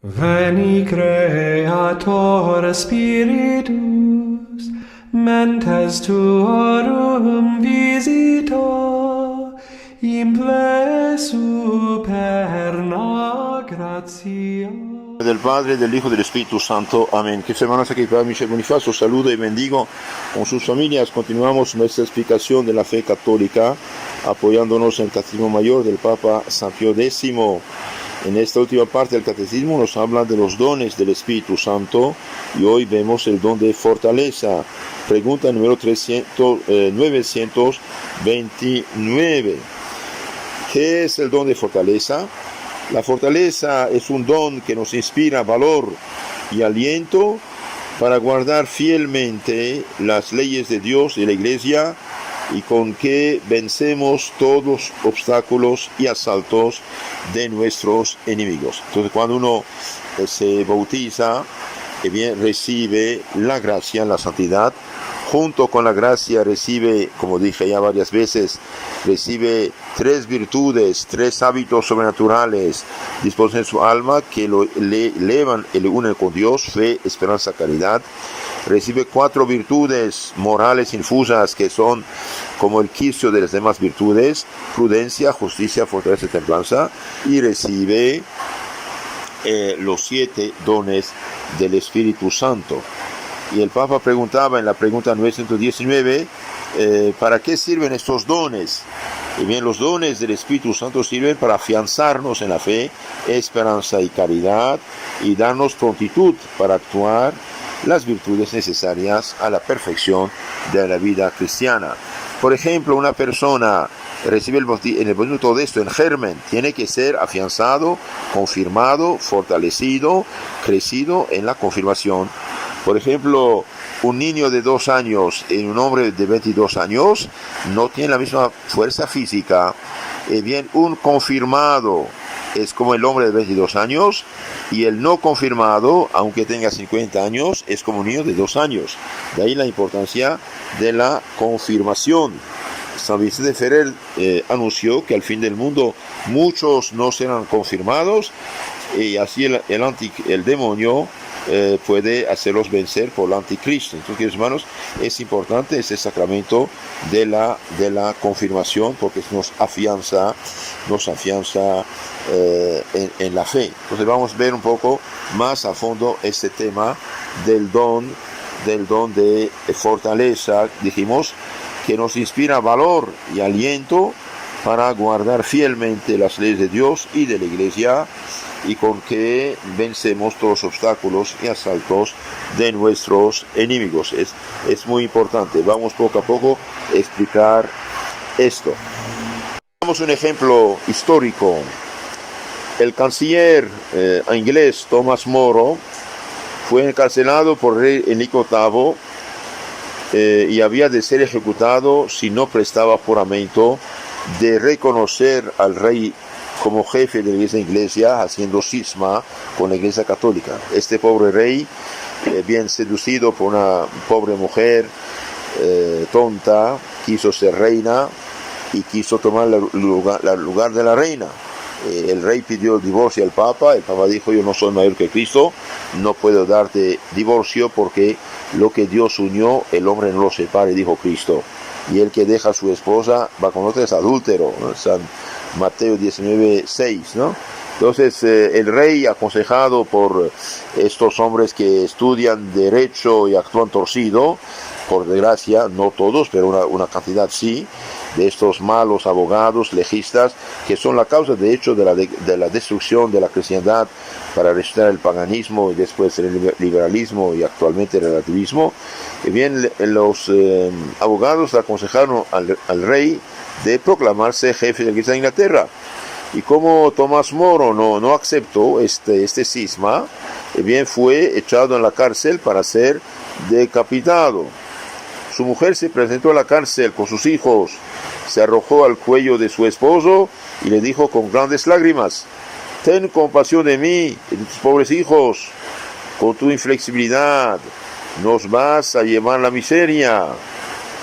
Veni Creator Spiritus, mentes tuorum visita, imple superna gratia. Del Padre, del Hijo y del Espíritu Santo. Amén. Que hermanos, aquí para Michel Bonifacio, saludo y bendigo con sus familias. Continuamos nuestra explicación de la fe católica, apoyándonos en el Catecismo Mayor del Papa San Pío X. En esta última parte del Catecismo nos habla de los dones del Espíritu Santo y hoy vemos el don de fortaleza. Pregunta número 929. ¿Qué es el don de fortaleza? La fortaleza es un don que nos inspira valor y aliento para guardar fielmente las leyes de Dios y la Iglesia, y con que vencemos todos los obstáculos y asaltos de nuestros enemigos. Entonces, cuando uno se bautiza, recibe la gracia, la santidad. Junto con la gracia recibe, como dije ya varias veces, recibe tres virtudes, tres hábitos sobrenaturales dispuestos en su alma que le elevan y le unen con Dios: fe, esperanza, caridad. Recibe cuatro virtudes morales infusas que son como el quicio de las demás virtudes: prudencia, justicia, fortaleza y templanza. Y recibe los 7 dones del Espíritu Santo. Y el Papa preguntaba en la pregunta 919, ¿para qué sirven estos dones? Y bien, los dones del Espíritu Santo sirven para afianzarnos en la fe, esperanza y caridad, y darnos prontitud para actuar las virtudes necesarias a la perfección de la vida cristiana. Por ejemplo, una persona recibe en el bautismo todo esto en germen, tiene que ser afianzado, confirmado, fortalecido, crecido en la confirmación. Por ejemplo, un niño de 2 años y un hombre de 22 años no tienen la misma fuerza física. Un confirmado es como el hombre de 22 años, y el no confirmado, aunque tenga 50 años, es como un niño de 2 años. De ahí la importancia de la confirmación. San Vicente Ferrer anunció que al fin del mundo muchos no serán confirmados, y así el demonio puede hacerlos vencer por el anticristo. Entonces, hermanos, es importante ese sacramento de la confirmación, porque nos afianza en la fe. Entonces vamos a ver un poco más a fondo este tema del don de fortaleza. Dijimos que nos inspira valor y aliento para guardar fielmente las leyes de Dios y de la Iglesia, y con que vencemos todos los obstáculos y asaltos de nuestros enemigos. Es muy importante. Vamos poco a poco a explicar esto. Damos un ejemplo histórico. El canciller inglés Thomas More fue encarcelado por el rey Enrique VIII y había de ser ejecutado si no prestaba juramento de reconocer al rey como jefe de la iglesia, haciendo cisma con la iglesia católica. Este pobre rey, bien seducido por una pobre mujer tonta, quiso ser reina y quiso tomar el lugar de la reina. El rey pidió el divorcio al Papa. El Papa dijo: yo no soy mayor que Cristo, no puedo darte divorcio, porque lo que Dios unió, el hombre no lo separe, dijo Cristo. Y el que deja a su esposa va con otra es adúltero, ¿no? San Mateo 19:6, ¿no? Entonces el rey, aconsejado por estos hombres que estudian derecho y actúan torcido, por desgracia, no todos, pero una cantidad sí, de estos malos abogados, legistas, que son la causa de hecho de la destrucción de la cristiandad, para resucitar el paganismo y después el liberalismo y actualmente el relativismo. Los abogados aconsejaron al rey de proclamarse jefe de la Iglesia de Inglaterra. Y como Tomás Moro no aceptó este cisma, fue echado en la cárcel para ser decapitado. Su mujer se presentó a la cárcel con sus hijos, se arrojó al cuello de su esposo y le dijo con grandes lágrimas: ten compasión de mí y de tus pobres hijos. Con tu inflexibilidad nos vas a llevar la miseria.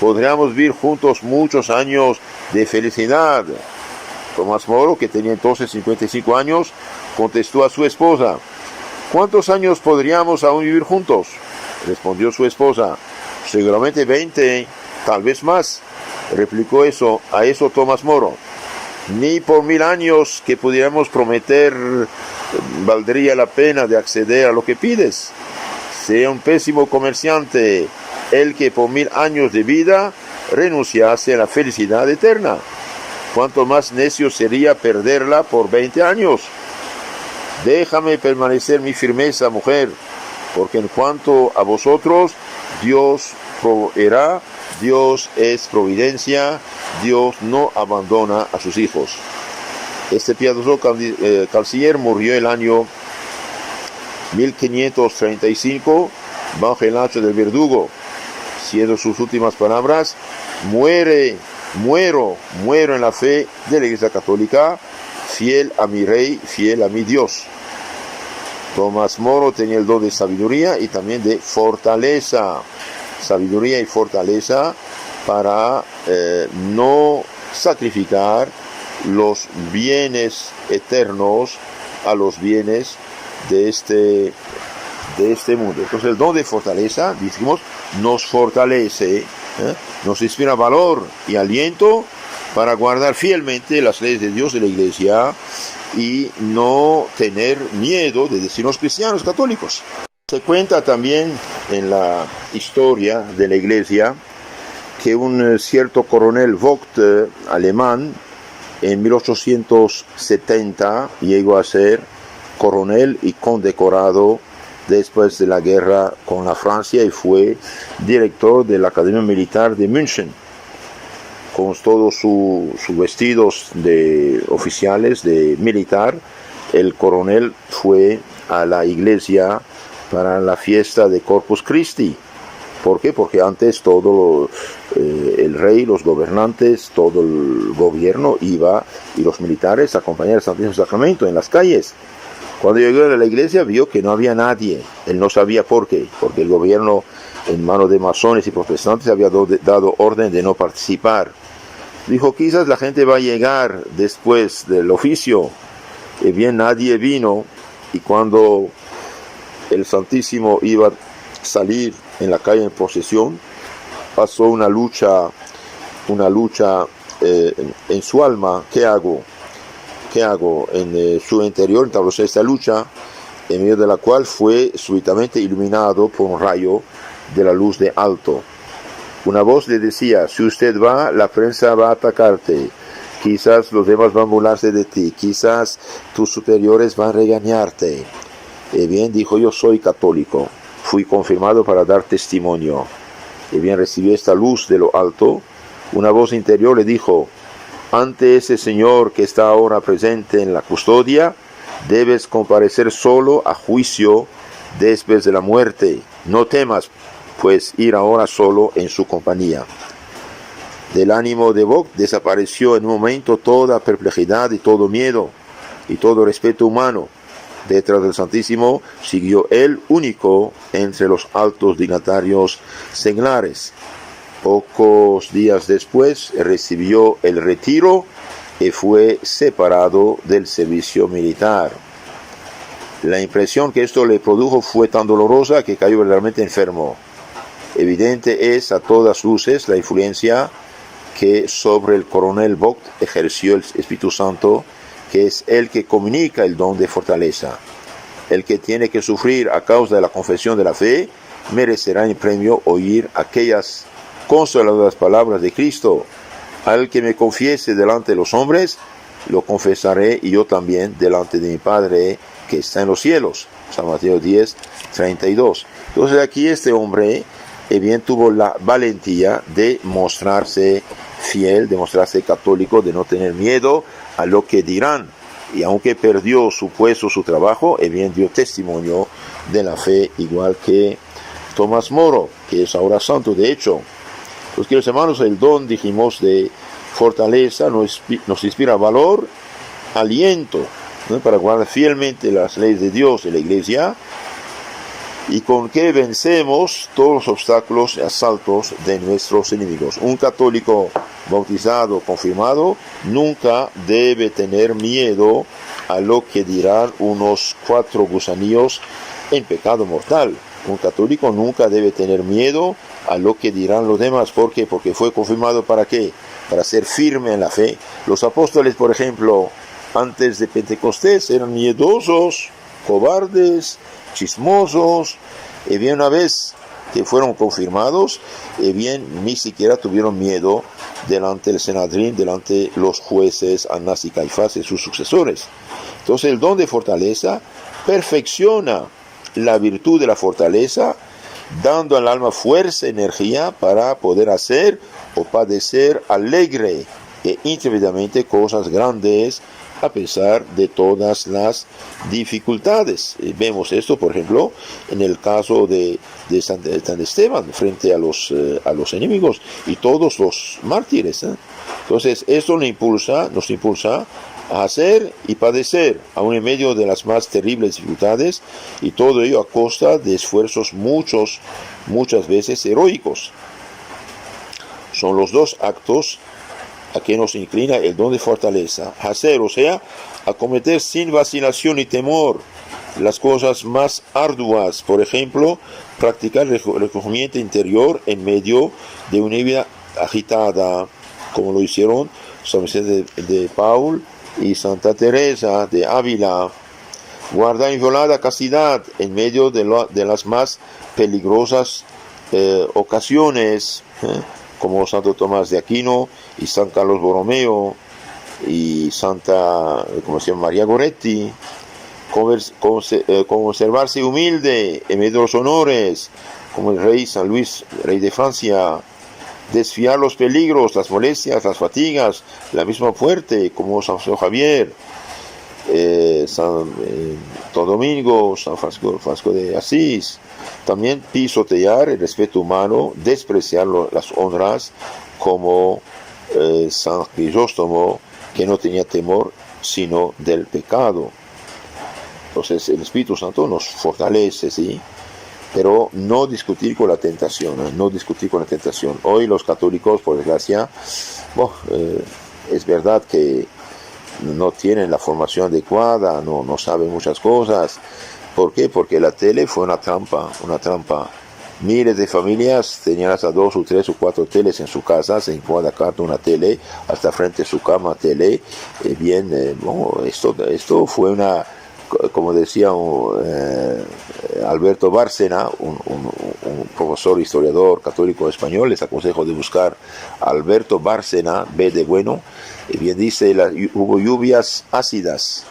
Podríamos vivir juntos muchos años de felicidad. Tomás Moro, que tenía entonces 55 años, contestó a su esposa: ¿cuántos años podríamos aún vivir juntos? Respondió su esposa. Seguramente 20, tal vez más. Replicó a eso Tomás Moro. Ni por 1000 años que pudiéramos prometer valdría la pena de acceder a lo que pides. Sea un pésimo comerciante el que por 1000 años de vida renunciase a la felicidad eterna. Cuánto más necio sería perderla por 20 años. Déjame permanecer mi firmeza, mujer, porque en cuanto a vosotros, Dios proveerá, Dios es providencia, Dios no abandona a sus hijos. Este piadoso canciller murió el año 1535 bajo el hacha del verdugo, siendo sus últimas palabras: muero en la fe de la Iglesia Católica, fiel a mi rey, fiel a mi Dios. Tomás Moro tenía el don de sabiduría y también de fortaleza. Sabiduría y fortaleza para no sacrificar los bienes eternos a los bienes de este mundo. Entonces el don de fortaleza, dijimos, nos fortalece, nos inspira valor y aliento para guardar fielmente las leyes de Dios de la Iglesia y no tener miedo de decirnos cristianos católicos. Se cuenta también en la historia de la Iglesia que un cierto coronel Vogt alemán en 1870 llegó a ser coronel y condecorado después de la guerra con la Francia y fue director de la Academia Militar de München. Con todos sus vestidos de oficiales, de militar, el coronel fue a la iglesia para la fiesta de Corpus Christi. ¿Por qué? Porque antes todo el rey, los gobernantes, todo el gobierno iba y los militares acompañaban al Santísimo Sacramento en las calles. Cuando llegó a la iglesia vio que no había nadie. Él no sabía por qué, porque el gobierno en manos de masones y protestantes había dado orden de no participar. Dijo, quizás la gente va a llegar después del oficio. Y bien, nadie vino, y cuando el Santísimo iba a salir en la calle en procesión, pasó una lucha en su alma. ¿Qué hago? En su interior entablóse esta lucha, en medio de la cual fue súbitamente iluminado por un rayo de la luz de alto. Una voz le decía, si usted va, la prensa va a atacarte, quizás los demás van a burlarse de ti, quizás tus superiores van a regañarte. Y bien, dijo, yo soy católico, fui confirmado para dar testimonio. Y bien, recibió esta luz de lo alto. Una voz interior le dijo, ante ese Señor que está ahora presente en la custodia, debes comparecer solo a juicio después de la muerte. No temas, pues ir ahora solo en su compañía. Del ánimo de Vogt desapareció en un momento toda perplejidad y todo miedo y todo respeto humano. Detrás del Santísimo siguió él único entre los altos dignatarios seglares. Pocos días después recibió el retiro y fue separado del servicio militar. La impresión que esto le produjo fue tan dolorosa que cayó verdaderamente enfermo. Evidente es a todas luces la influencia que sobre el coronel Vogt ejerció el Espíritu Santo, que es el que comunica el don de fortaleza. El que tiene que sufrir a causa de la confesión de la fe merecerá en premio oír aquellas consoladoras palabras de Cristo. Al que me confiese delante de los hombres, lo confesaré y yo también delante de mi Padre que está en los cielos. San Mateo 10, 32. Entonces aquí este hombre bien tuvo la valentía de mostrarse fiel, de mostrarse católico, de no tener miedo a lo que dirán. Y aunque perdió su puesto, su trabajo, bien dio testimonio de la fe, igual que Tomás Moro, que es ahora santo, de hecho. Pues queridos hermanos, el don, dijimos, de fortaleza nos inspira valor, aliento, ¿no?, para guardar fielmente las leyes de Dios de la Iglesia, y con que vencemos todos los obstáculos y asaltos de nuestros enemigos. Un católico bautizado, confirmado, nunca debe tener miedo a lo que dirán unos 4 gusanillos en pecado mortal. Un católico nunca debe tener miedo a lo que dirán los demás. ¿Por qué? Porque fue confirmado ¿para qué? Para ser firme en la fe. Los apóstoles, por ejemplo, antes de Pentecostés eran miedosos, cobardes, chismosos, y bien una vez que fueron confirmados, y bien ni siquiera tuvieron miedo delante del Sanedrín, delante de los jueces Anás y Caifás y sus sucesores. Entonces el don de fortaleza perfecciona la virtud de la fortaleza, dando al alma fuerza, energía para poder hacer o padecer alegre e intrépidamente cosas grandes a pesar de todas las dificultades. Vemos esto, por ejemplo, en el caso de San Esteban frente a los enemigos y todos los mártires. Entonces, esto nos impulsa a hacer y padecer, aun en medio de las más terribles dificultades, y todo ello a costa de esfuerzos muchas veces heroicos. Son los dos actos a que nos inclina el don de fortaleza: hacer, o sea, acometer sin vacilación ni temor las cosas más arduas, por ejemplo, practicar el recogimiento interior en medio de una vida agitada, como lo hicieron San Vicente de Paul y Santa Teresa de Ávila. Guardar inviolada castidad en medio de las más peligrosas ocasiones, como Santo Tomás de Aquino y San Carlos Borromeo y Santa María Goretti. Conservarse humilde en medio de los honores, como el rey San Luis, rey de Francia. Desfiar los peligros, las molestias, las fatigas, la misma muerte, como San Javier, Santo Domingo, San Francisco de Asís. También pisotear el respeto humano, despreciar las honras, como San Crisóstomo, que no tenía temor sino del pecado. Entonces el Espíritu Santo nos fortalece, ¿sí? Pero no discutir con la tentación, no discutir con la tentación. Hoy los católicos, por desgracia, es verdad que no tienen la formación adecuada, no saben muchas cosas. ¿Por qué? Porque la tele fue una trampa. Miles de familias tenían hasta 2 o 3 o 4 teles en su casa, en cada cuarto una tele, hasta frente a su cama tele. Esto fue una, como decía Alberto Bárcena, un profesor historiador católico español. Les aconsejo de buscar Alberto Bárcena, B de bueno. Bien dice, hubo lluvias ácidas,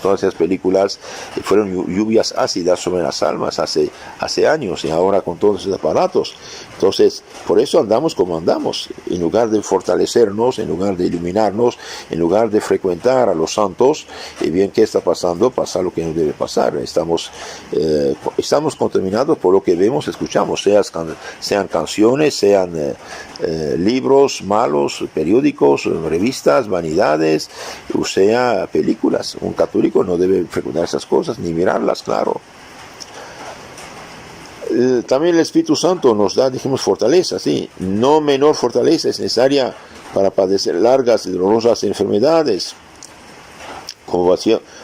todas esas películas fueron lluvias ácidas sobre las almas hace años, y ahora con todos esos aparatos. Entonces, por eso andamos como andamos, en lugar de fortalecernos, en lugar de iluminarnos, en lugar de frecuentar a los santos. Y bien, ¿qué está pasando? Pasa lo que no debe pasar. Estamos contaminados por lo que vemos, escuchamos, sean canciones, sean libros malos, periódicos, revistas, vanidades, o sea, películas. Un católico no debe frecuentar esas cosas, ni mirarlas, claro. También el Espíritu Santo nos da, dijimos, fortaleza, sí. No menor fortaleza es necesaria para padecer largas y dolorosas enfermedades, como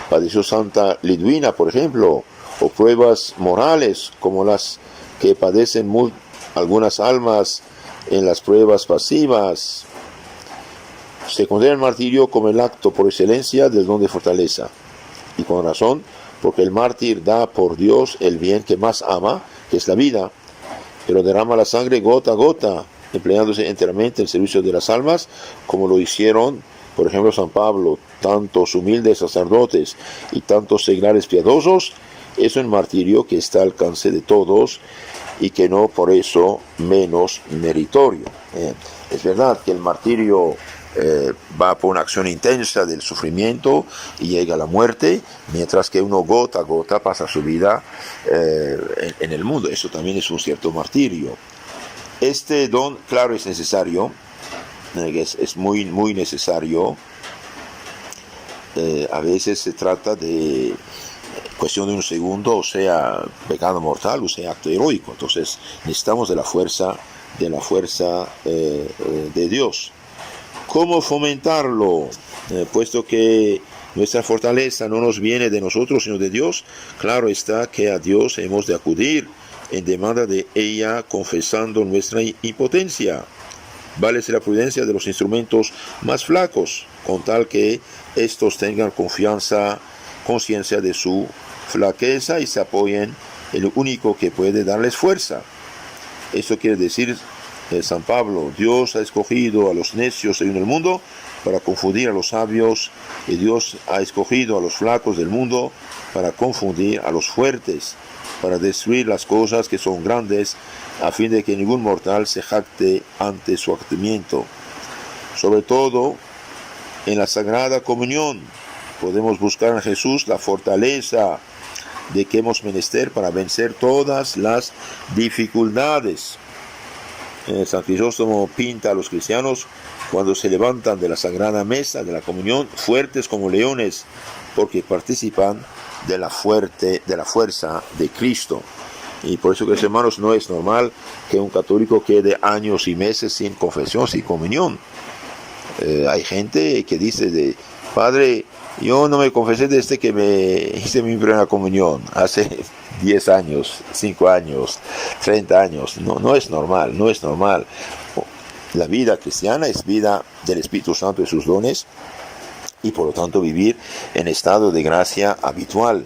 padeció Santa Lidwina, por ejemplo, o pruebas morales, como las que padecen algunas almas en las pruebas pasivas. Se considera el martirio como el acto por excelencia del don de fortaleza, y con razón, porque el mártir da por Dios el bien que más ama, que es la vida, pero derrama la sangre gota a gota, empleándose enteramente en el servicio de las almas, como lo hicieron, por ejemplo, San Pablo. Tantos humildes sacerdotes y tantos seglares piadosos. Es un martirio que está al alcance de todos, y que no por eso menos meritorio. Es verdad que el martirio va por una acción intensa del sufrimiento y llega a la muerte, mientras que uno gota a gota pasa su vida en el mundo. Eso también es un cierto martirio. Este don, claro, es necesario, es muy, muy necesario. A veces se trata de cuestión de un segundo, o sea, pecado mortal, o sea, acto heroico. Entonces necesitamos de la fuerza de Dios. ¿Cómo fomentarlo? Puesto que nuestra fortaleza no nos viene de nosotros, sino de Dios, claro está que a Dios hemos de acudir en demanda de ella, confesando nuestra impotencia. Válese la prudencia de los instrumentos más flacos, con tal que estos tengan conciencia de su flaqueza y se apoyen en el único que puede darles fuerza. Esto quiere decir San Pablo: Dios ha escogido a los necios en el mundo para confundir a los sabios, y Dios ha escogido a los flacos del mundo para confundir a los fuertes, para destruir las cosas que son grandes, a fin de que ningún mortal se jacte ante su acatamiento. Sobre todo, en la Sagrada Comunión, podemos buscar en Jesús la fortaleza de que hemos menester para vencer todas las dificultades. San Crisóstomo pinta a los cristianos cuando se levantan de la Sagrada Mesa de la Comunión fuertes como leones, porque participan de la fuerza de Cristo. Y por eso, que hermanos, no es normal que un católico quede años y meses sin confesión, sin comunión. Hay gente que dice: Padre, yo no me confesé desde que me hice mi primera comunión, hace 10 años, 5 años, 30 años. No es normal, no es normal. La vida cristiana es vida del Espíritu Santo y sus dones, y por lo tanto vivir en estado de gracia habitual.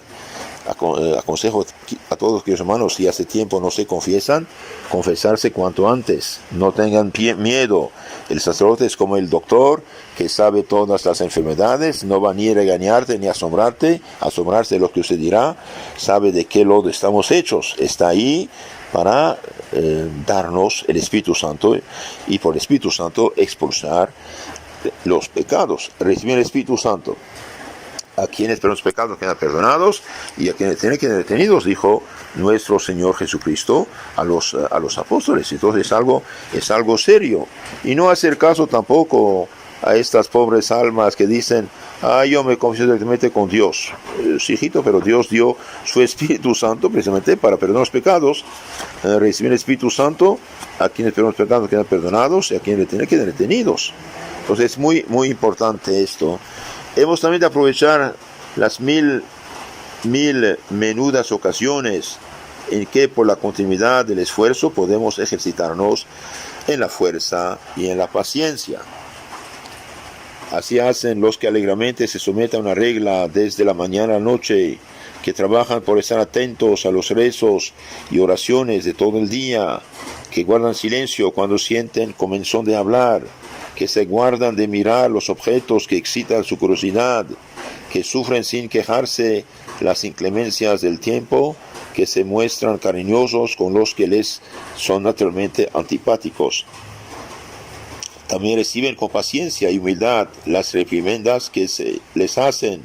Aconsejo a todos los hermanos, si hace tiempo no se confiesan, confesarse cuanto antes. No tengan miedo. El sacerdote es como el doctor que sabe todas las enfermedades, no va ni a regañarte ni a asombrarse de lo que usted dirá, sabe de qué lodo estamos hechos, está ahí para darnos el Espíritu Santo, y por el Espíritu Santo expulsar los pecados, recibir el Espíritu Santo. A quienes los pecados quedan perdonados, y a quienes tienen que quedar detenidos, dijo nuestro Señor Jesucristo a los apóstoles. Entonces es algo serio, y no hacer caso tampoco a estas pobres almas que dicen: yo me confieso directamente con Dios. Sí, hijito, pero Dios dio su Espíritu Santo precisamente para perdonar los pecados. Recibir el Espíritu Santo, a quienes perdonan los pecados quedan perdonados, y a quienes tienen que quedar detenidos. Entonces es muy, muy importante esto. Hemos también de aprovechar las mil menudas ocasiones en que, por la continuidad del esfuerzo, podemos ejercitarnos en la fuerza y en la paciencia. Así hacen los que alegremente se someten a una regla desde la mañana a la noche, que trabajan por estar atentos a los rezos y oraciones de todo el día, que guardan silencio cuando sienten comezón de hablar, que se guardan de mirar los objetos que excitan su curiosidad, que sufren sin quejarse las inclemencias del tiempo, que se muestran cariñosos con los que les son naturalmente antipáticos. También reciben con paciencia y humildad las reprimendas que se les hacen,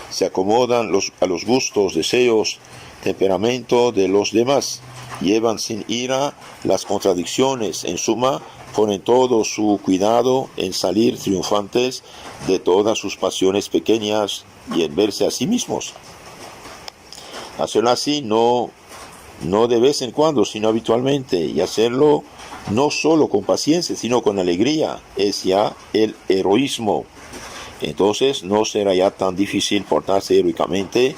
se acomodan a los gustos, deseos, temperamento de los demás, llevan sin ira las contradicciones, en suma, ponen todo su cuidado en salir triunfantes de todas sus pasiones pequeñas y en verse a sí mismos. Hacerlo así no de vez en cuando, sino habitualmente, y hacerlo no solo con paciencia, sino con alegría, es ya el heroísmo. Entonces no será ya tan difícil portarse heroicamente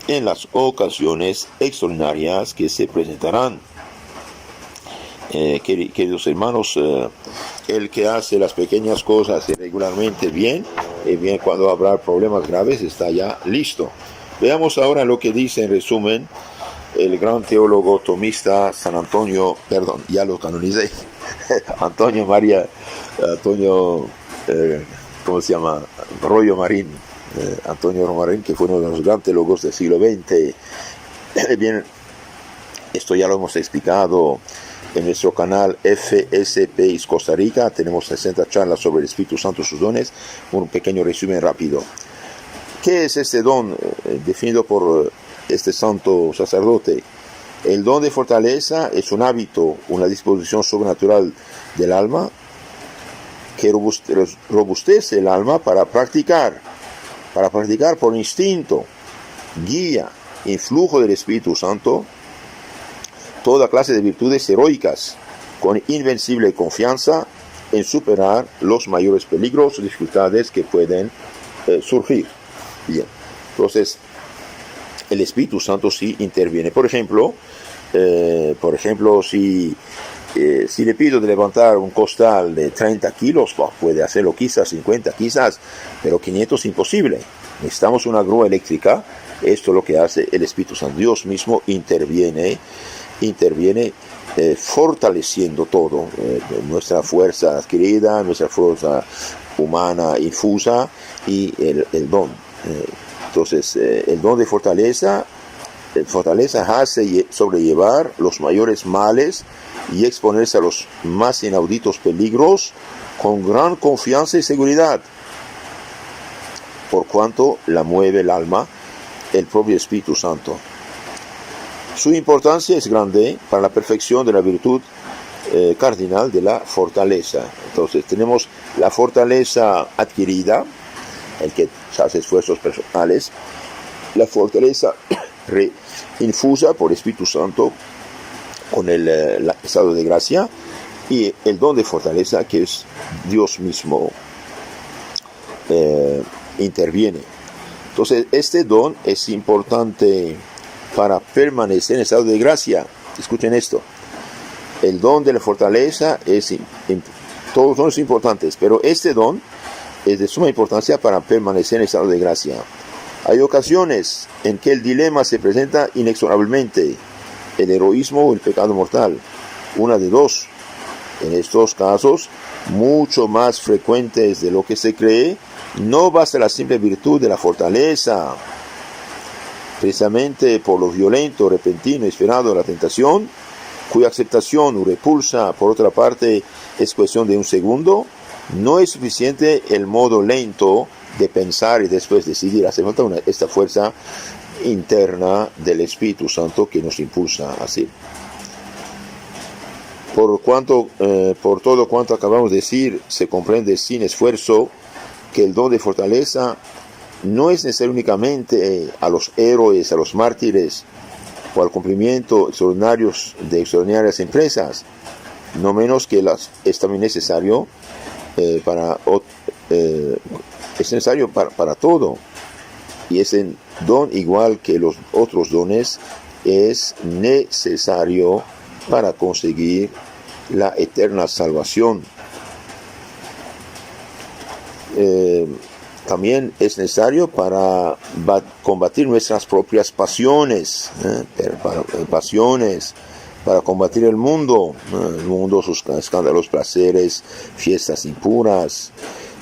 en las ocasiones extraordinarias que se presentarán. Queridos hermanos, el que hace las pequeñas cosas regularmente bien, cuando habrá problemas graves está ya listo. Veamos ahora lo que dice en resumen el gran teólogo tomista San Antonio, ya lo canonicé, Rollo Marín, Antonio Marín, que fue uno de los grandes teólogos del siglo XX. Bien, esto ya lo hemos explicado en nuestro canal FSP Costa Rica. Tenemos 60 charlas sobre el Espíritu Santo y sus dones. Un pequeño resumen rápido. ¿Qué es este don definido por este santo sacerdote? El don de fortaleza es un hábito, una disposición sobrenatural del alma que robustece el alma para practicar por instinto, guía, influjo del Espíritu Santo, toda clase de virtudes heroicas, con invencible confianza en superar los mayores peligros o dificultades que pueden surgir. Bien, entonces el Espíritu Santo sí interviene. Por ejemplo, si le pido de levantar un costal de 30 kilos, puede hacerlo quizás 50, quizás, pero 500 es imposible. Necesitamos una grúa eléctrica. Esto es lo que hace el Espíritu Santo. Dios mismo interviene fortaleciendo todo, nuestra fuerza adquirida, nuestra fuerza humana infusa y el don. Entonces, el don de fortaleza hace sobrellevar los mayores males y exponerse a los más inauditos peligros con gran confianza y seguridad, por cuanto la mueve el alma, el propio Espíritu Santo. Su importancia es grande para la perfección de la virtud cardinal de la fortaleza. Entonces tenemos la fortaleza adquirida, el que hace esfuerzos personales, la fortaleza infusa por Espíritu Santo con el estado de gracia, y el don de fortaleza, que es Dios mismo interviene. Entonces este don es importante para permanecer en estado de gracia. Escuchen esto: el don de la fortaleza todos los dones son importantes, pero este don es de suma importancia para permanecer en estado de gracia. Hay ocasiones en que el dilema se presenta inexorablemente: el heroísmo o el pecado mortal, una de dos. En estos casos, mucho más frecuentes de lo que se cree, no basta la simple virtud de la fortaleza. Precisamente por lo violento, repentino y esperado de la tentación, cuya aceptación o repulsa, por otra parte, es cuestión de un segundo, no es suficiente el modo lento de pensar y después decidir. Hace falta esta fuerza interna del Espíritu Santo que nos impulsa así. Por todo cuanto acabamos de decir, se comprende sin esfuerzo que el don de fortaleza no es necesario únicamente a los héroes, a los mártires o al cumplimiento de extraordinarias empresas, no menos que es también necesario para todo. Y ese don, igual que los otros dones, es necesario para conseguir la eterna salvación. También es necesario para combatir nuestras propias pasiones, para combatir el mundo, sus escándalos, placeres, fiestas impuras,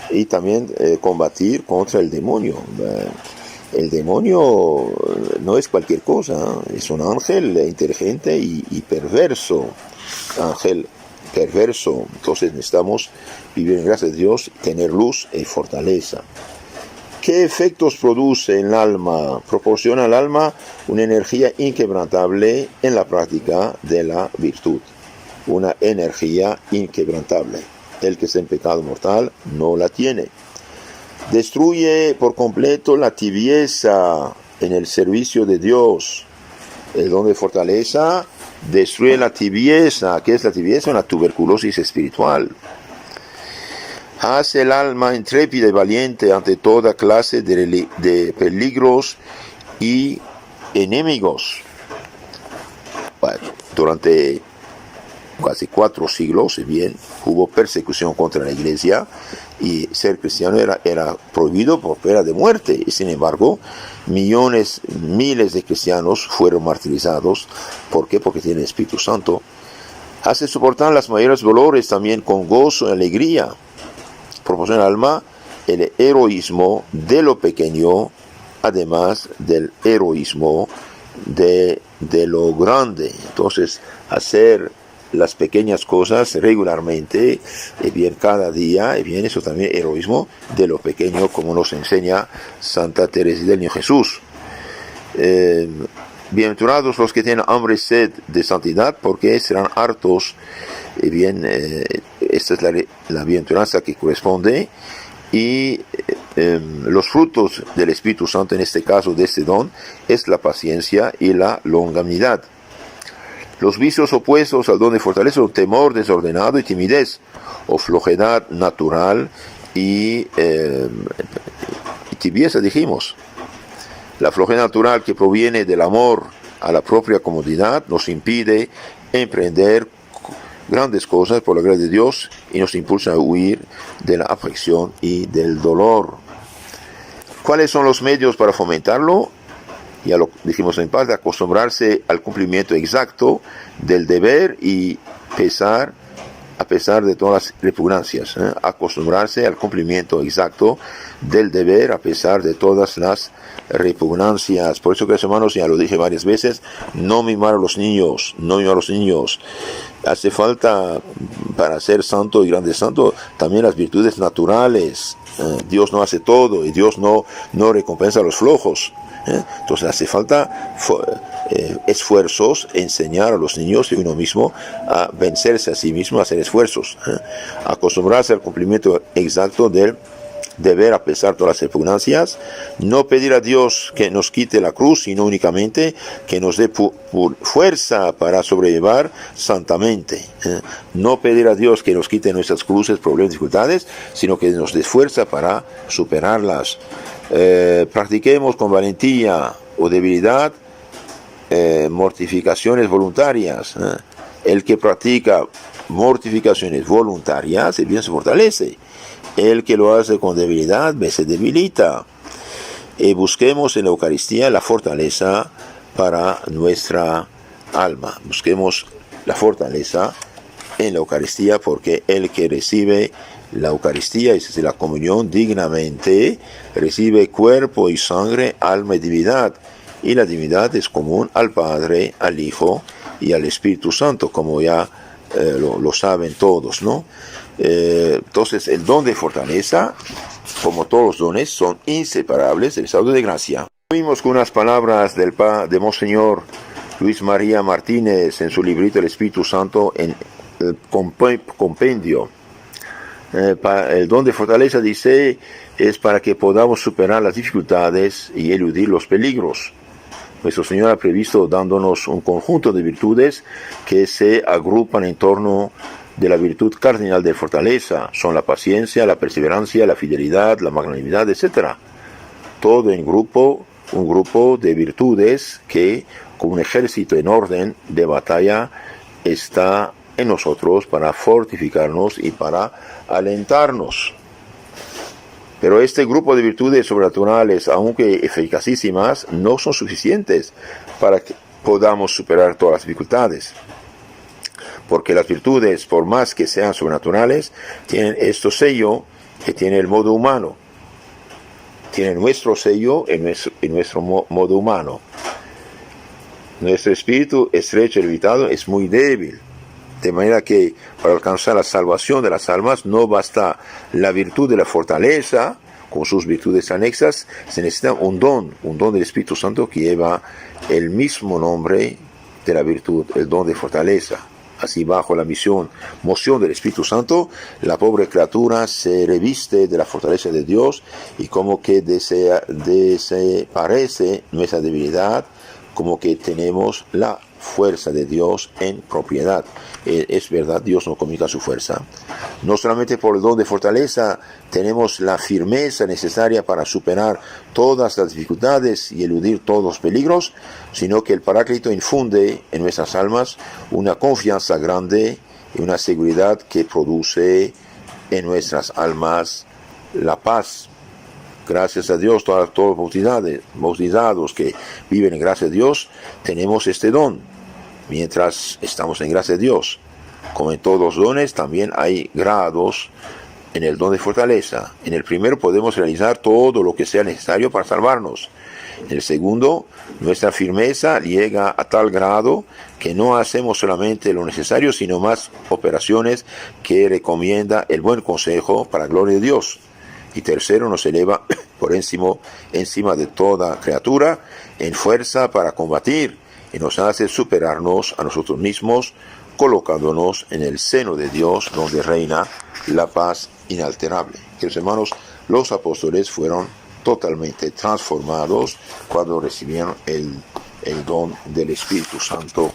y también combatir contra el demonio. El demonio no es cualquier cosa, es un ángel inteligente y perverso, entonces necesitamos vivir en gracia de Dios, tener luz y fortaleza. ¿Qué efectos produce en el alma? Proporciona al alma una energía inquebrantable en la práctica de la virtud. Una energía inquebrantable. El que está en pecado mortal no la tiene. Destruye por completo la tibieza en el servicio de Dios. El don de fortaleza destruye la tibieza. ¿Qué es la tibieza? Una tuberculosis espiritual. Hace el alma intrépida y valiente ante toda clase de peligros y enemigos. Bueno, durante casi 4 siglos, bien, hubo persecución contra la iglesia y ser cristiano era prohibido por pena de muerte. Y sin embargo, miles de cristianos fueron martirizados. ¿Por qué? Porque tienen Espíritu Santo. Hace soportar las mayores dolores también con gozo y alegría. Proporciona al alma el heroísmo de lo pequeño, además del heroísmo de lo grande. Entonces, hacer las pequeñas cosas regularmente, bien cada día, bien, eso también heroísmo de lo pequeño, como nos enseña Santa Teresa del Niño Jesús. Bienaventurados los que tienen hambre y sed de santidad, porque serán hartos. Esta es la bienaventuranza que corresponde, y los frutos del Espíritu Santo, en este caso de este don, es la paciencia y la longanimidad. Los vicios opuestos al don de fortaleza son temor desordenado y timidez, o flojedad natural y tibieza, dijimos. La flojera natural que proviene del amor a la propia comodidad nos impide emprender grandes cosas por la gracia de Dios y nos impulsa a huir de la aflicción y del dolor. ¿Cuáles son los medios para fomentarlo? Ya lo dijimos en parte, acostumbrarse al cumplimiento exacto del deber y a pesar de todas las repugnancias. Acostumbrarse al cumplimiento exacto del deber a pesar de todas las repugnancias. Por eso, queridos hermanos, ya lo dije varias veces, no mimar a los niños, no mimar a los niños. Hace falta, para ser santo y grande santo, también las virtudes naturales. Dios no hace todo y Dios no recompensa a los flojos. Entonces hace falta esfuerzos, enseñar a los niños y uno mismo a vencerse a sí mismo, a hacer esfuerzos, acostumbrarse al cumplimiento exacto del deber a pesar de todas las repugnancias, no pedir a Dios que nos quite la cruz, sino únicamente que nos dé fuerza para sobrellevar santamente. No pedir a Dios que nos quite nuestras cruces, problemas, dificultades, sino que nos dé fuerza para superarlas. Practiquemos con valentía o debilidad mortificaciones voluntarias. El que practica mortificaciones voluntarias, el bien se fortalece. El que lo hace con debilidad, se debilita. Busquemos en la Eucaristía la fortaleza para nuestra alma. Busquemos la fortaleza en la Eucaristía, porque el que recibe la Eucaristía, es decir, la comunión dignamente, recibe cuerpo y sangre, alma y divinidad. Y la divinidad es común al Padre, al Hijo y al Espíritu Santo, como ya lo saben todos, ¿no? Entonces, el don de fortaleza, como todos los dones, son inseparables del estado de gracia. Vimos con unas palabras de Monseñor Luis María Martínez en su librito El Espíritu Santo en el compendio. El don de fortaleza, dice, es para que podamos superar las dificultades y eludir los peligros. Nuestro Señor ha previsto dándonos un conjunto de virtudes que se agrupan en torno de la virtud cardinal de fortaleza. Son la paciencia, la perseverancia, la fidelidad, la magnanimidad, etc. Todo en grupo, un grupo de virtudes que, como un ejército en orden de batalla, está en nosotros para fortificarnos y para alentarnos. Pero este grupo de virtudes sobrenaturales, aunque eficacísimas, no son suficientes para que podamos superar todas las dificultades. Porque las virtudes, por más que sean sobrenaturales, tienen este sello que tiene el modo humano. Tienen nuestro sello en nuestro modo humano. Nuestro espíritu estrecho y limitado es muy débil. De manera que para alcanzar la salvación de las almas no basta la virtud de la fortaleza, con sus virtudes anexas, se necesita un don del Espíritu Santo que lleva el mismo nombre de la virtud, el don de fortaleza. Así, bajo la moción del Espíritu Santo, la pobre criatura se reviste de la fortaleza de Dios y como que desaparece nuestra debilidad, como que tenemos la fuerza de Dios en propiedad. Es verdad, Dios nos comunica su fuerza. No solamente por el don de fortaleza tenemos la firmeza necesaria para superar todas las dificultades y eludir todos los peligros, sino que el Paráclito infunde en nuestras almas una confianza grande y una seguridad que produce en nuestras almas la paz. Gracias a Dios, todos los bautizados que viven en gracia de Dios, tenemos este don. Mientras estamos en gracia de Dios, como en todos los dones, también hay grados en el don de fortaleza. En el primero podemos realizar todo lo que sea necesario para salvarnos. En el segundo, nuestra firmeza llega a tal grado que no hacemos solamente lo necesario, sino más operaciones que recomienda el buen consejo para la gloria de Dios. Y tercero, nos eleva por encima de toda criatura en fuerza para combatir y nos hace superarnos a nosotros mismos, colocándonos en el seno de Dios, donde reina la paz inalterable. Queridos hermanos, los apóstoles fueron totalmente transformados cuando recibieron el don del Espíritu Santo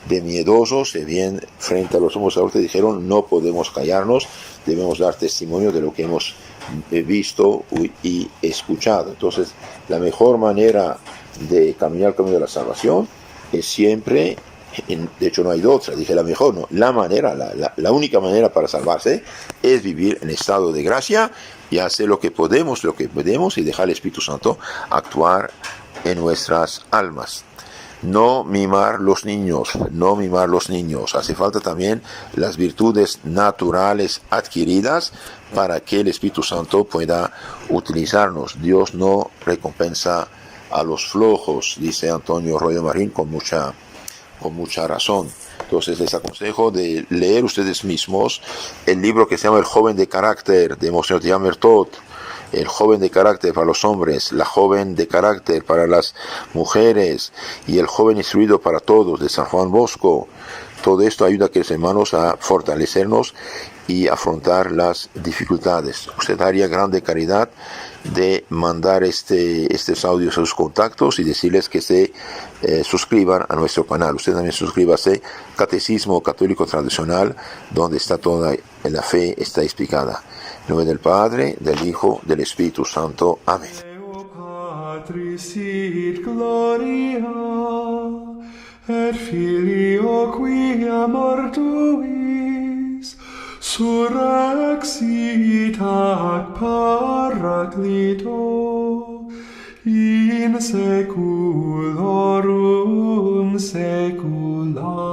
de miedosos se ven frente a los sumos sacerdotes y dijeron, no podemos callarnos, debemos dar testimonio de lo que hemos visto y escuchado. Entonces, la mejor manera de caminar el camino de la salvación es siempre, de hecho no hay otra, dije la mejor, no, la única manera para salvarse es vivir en estado de gracia y hacer lo que podemos y dejar al Espíritu Santo actuar en nuestras almas. No mimar los niños, hace falta también las virtudes naturales adquiridas para que el Espíritu Santo pueda utilizarnos. Dios no recompensa a los flojos, dice Antonio Royo Marín con mucha razón. Entonces les aconsejo de leer ustedes mismos el libro que se llama El joven de carácter de Monseñor Thiago Mertot, el joven de carácter para los hombres, la joven de carácter para las mujeres y el joven instruido para todos de San Juan Bosco. Todo esto ayuda a que los hermanos a fortalecernos y afrontar las dificultades. Usted haría grande caridad de mandar estos audios a sus contactos y decirles que se suscriban a nuestro canal. Usted también suscríbase, Catecismo Católico Tradicional, donde está toda la fe está explicada. En nombre del Padre, del Hijo, del Espíritu Santo. Amén. Patris sit gloria, et Filio quia mortuis, surrexit ac Paraclito, in saeculorum saecula.